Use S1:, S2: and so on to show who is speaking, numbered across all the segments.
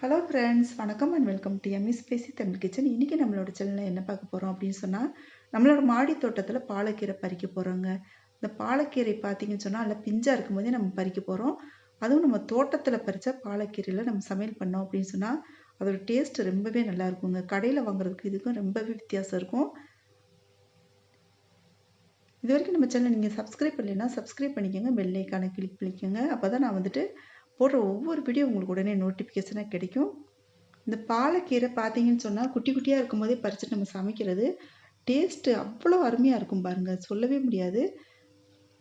S1: Hello friends, வணக்கம் and welcome to EMIS Spacey Tamil kitchen. இன்றைக்கி நம்மளோட சேனலில் என்ன பார்க்க போகிறோம் அப்படின்னு சொன்னால், நம்மளோட மாடி தோட்டத்தில் பாலக்கீரை பறிக்க போகிறோங்க. இந்த பாலக்கீரை பார்த்தீங்கன்னு சொன்னால் அதில் பிஞ்சாக இருக்கும்போதே நம்ம பறிக்க போகிறோம். அதுவும் நம்ம தோட்டத்தில் பறித்த பாலக்கீரையில் நம்ம சமையல் பண்ணோம் அப்படின்னு சொன்னால் அதோட டேஸ்ட் ரொம்பவே நல்லா இருக்குங்க. கடையில் வாங்குறதுக்கு இதுக்கும் ரொம்பவே வித்தியாசம் இருக்கும். இது வரைக்கும் நம்ம சேனலை நீங்கள் சப்ஸ்கிரைப் பண்ணலைன்னா சப்ஸ்கிரைப் பண்ணிக்கோங்க, பெல் ஐக்கானை கிளிக் பண்ணிக்கோங்க. அப்போ தான் நான் போடுற ஒவ்வொரு வீடியோ உங்களுக்கு உடனே நோட்டிஃபிகேஷனாக கிடைக்கும். இந்த பாலக்கீரை பார்த்தீங்கன்னு சொன்னால் குட்டி குட்டியாக இருக்கும்போதே பறிச்சுட்டு நம்ம சமைக்கிறது டேஸ்ட்டு அவ்வளோ அருமையாக இருக்கும் பாருங்கள், சொல்லவே முடியாது.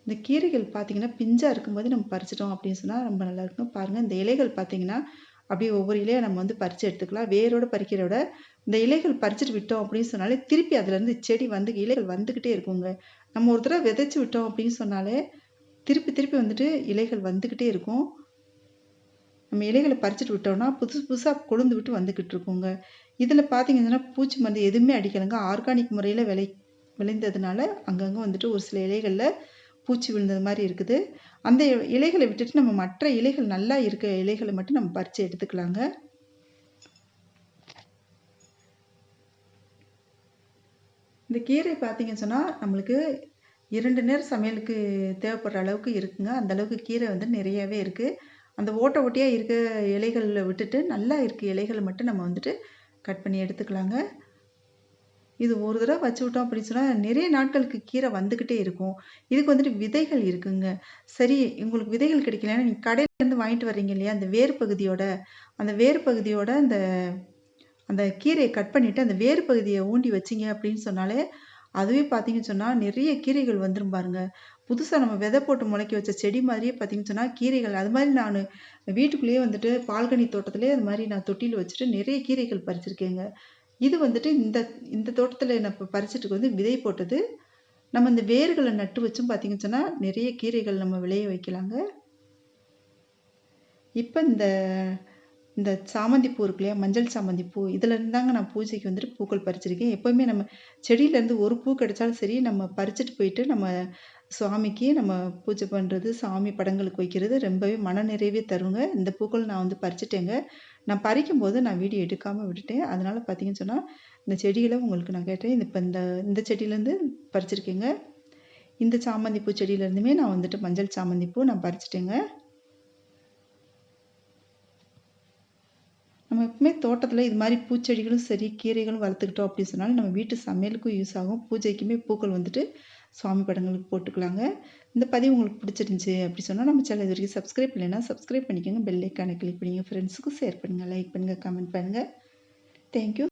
S1: இந்த கீரைகள் பார்த்தீங்கன்னா பிஞ்சாக இருக்கும்போது நம்ம பறிச்சிட்டோம் அப்படின்னு சொன்னால் ரொம்ப நல்லாயிருக்கும். பாருங்கள், இந்த இலைகள் பார்த்தீங்கன்னா அப்படியே ஒவ்வொரு இலையை நம்ம பறித்து எடுத்துக்கலாம். வேரோடு பறிக்கிறத விட இந்த இலைகள் பறிச்சுட்டு விட்டோம் அப்படின்னு சொன்னாலே திருப்பி அதுலேருந்து செடி இலைகள் வந்துக்கிட்டே இருக்குங்க. நம்ம ஒரு தடவை விதைச்சி விட்டோம் அப்படின்னு சொன்னாலே திருப்பி திருப்பி இலைகள் வந்துக்கிட்டே இருக்கும். நம்ம இலைகளை பறிச்சுட்டு விட்டோம்னா புதுசாக கொழுந்து விட்டு வந்துக்கிட்டு இருக்கோங்க. இதில் பார்த்தீங்கன்னா பூச்சி மருந்து எதுவுமே அடிக்கலைங்க. ஆர்கானிக் முறையில் விளைந்ததுனால அங்கங்கே ஒரு சில இலைகளில் பூச்சி விழுந்தது மாதிரி இருக்குது. அந்த இலைகளை விட்டுட்டு நம்ம மற்ற இலைகள் நல்லா இருக்க இலைகளை மட்டும் நம்ம பறித்து எடுத்துக்கலாங்க. இந்த கீரை பார்த்தீங்கன்னு சொன்னால் நம்மளுக்கு 2 நேரம் சமையலுக்கு தேவைப்படுற அளவுக்கு இருக்குங்க. அந்த அளவுக்கு கீரை நிறையவே இருக்குது. அந்த ஓட்டையாக இருக்க இலைகளில் விட்டுட்டு நல்லா இருக்க இலைகளை மட்டும் நம்ம கட் பண்ணி எடுத்துக்கலாங்க. இது ஒரு தடவை வச்சு விட்டோம் அப்படின்னு சொன்னால் நிறைய நாட்களுக்கு கீரை வந்துக்கிட்டே இருக்கும். இதுக்கு விதைகள் இருக்குங்க. சரி, உங்களுக்கு விதைகள் கிடைக்கலன்னா நீங்கள் கடையிலேருந்து வாங்கிட்டு வர்றீங்க இல்லையா, அந்த வேர் பகுதியோட அந்த அந்த கீரையை கட் பண்ணிவிட்டு அந்த வேர் பகுதியை ஊண்டி வச்சிங்க அப்படின்னு சொன்னாலே அதுவே பார்த்தீங்கன்னு சொன்னால் நிறைய கீரைகள் வந்துடும் பாருங்க. புதுசாக நம்ம விதை போட்டு முளைக்க வச்ச செடி மாதிரியே பார்த்தீங்கன்னு சொன்னால் கீரைகள் அது மாதிரி நான் வீட்டுக்குள்ளேயே பால்கனி தோட்டத்திலே அது மாதிரி நான் தொட்டியில் வச்சுட்டு நிறைய கீரைகள் பறிச்சிருக்கேங்க. இது இந்த இந்த தோட்டத்தில் நான் இப்போ பறிச்சிட்டு விதை போட்டது. நம்ம இந்த வேர்களை நட்டு வச்சும் பார்த்தீங்கன்னு சொன்னால் நிறைய கீரைகள் நம்ம விளைய வைக்கலாங்க. இப்போ இந்த சாமந்தி பூ இருக்கு இல்லையா, மஞ்சள் சாமந்தி பூ, இதுலேருந்து தாங்க நான் பூஜைக்கு பூக்கள் பறிச்சிருக்கேன். எப்போவுமே நம்ம செடியிலேருந்து ஒரு பூ கிடைச்சாலும் சரி நம்ம பறிச்சுட்டு போயிட்டு நம்ம சுவாமிக்கு நம்ம பூஜை பண்ணுறது, சாமி படங்களுக்கு வைக்கிறது ரொம்பவே மனநிறைவே தருங்க. இந்த பூக்கள் நான் பறிச்சிட்டேங்க. நான் பறிக்கும்போது நான் வீடியோ எடுக்காமல் விட்டுட்டேன். அதனால் பார்த்தீங்கன்னு சொன்னால் இந்த செடிகளை உங்களுக்கு நான் கேட்டேன். இப்போ இந்த செடியிலேருந்து பறிச்சிருக்கேங்க. இந்த சாமந்தி பூ செடியிலேருந்துமே நான் மஞ்சள் சாமந்தி பூ நான் பறிச்சிட்டேங்க. நம்ம எப்பவுமே தோட்டத்தில் இது மாதிரி பூச்செடிகளும் சரி கீரைகளும் வளர்த்துக்கிட்டோம் அப்படின்னு சொன்னாலும் நம்ம வீட்டு சமையலுக்கும் யூஸ் ஆகும். பூஜைக்குமே பூக்கள் சுவாமி படங்களுக்கு போட்டுக்கலாங்க. இந்த பதிவு உங்களுக்கு பிடிச்சிருந்துச்சி அப்படி சொன்னால் நம்ம சேனல் இது வரைக்கும் சப்ஸ்கிரைப் பண்ணலைன்னா சப்ஸ்கிரைப் பண்ணிக்கோங்க, பெல் ஐக்கானை கிளிக் பண்ணிங்க, ஃப்ரெண்ட்ஸுக்கும் ஷேர் பண்ணுங்கள், லைக் பண்ணுங்கள், கமெண்ட் பண்ணுங்கள். தேங்க்யூ.